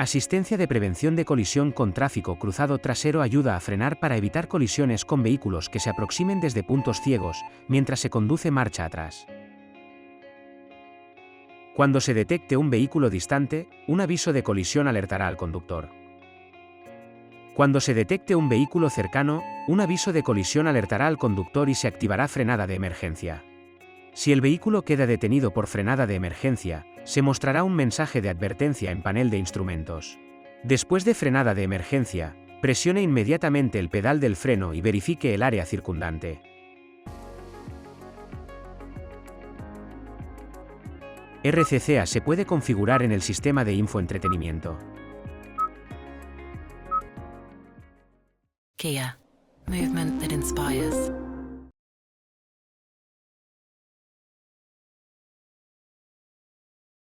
Asistencia de prevención de colisión con tráfico cruzado trasero ayuda a frenar para evitar colisiones con vehículos que se aproximen desde puntos ciegos, mientras se conduce marcha atrás. Cuando se detecte un vehículo distante, un aviso de colisión alertará al conductor. Cuando se detecte un vehículo cercano, un aviso de colisión alertará al conductor y se activará frenada de emergencia. Si el vehículo queda detenido por frenada de emergencia, se mostrará un mensaje de advertencia en panel de instrumentos. Después de frenada de emergencia, presione inmediatamente el pedal del freno y verifique el área circundante. RCCA se puede configurar en el sistema de infoentretenimiento. Kia, movement that inspires.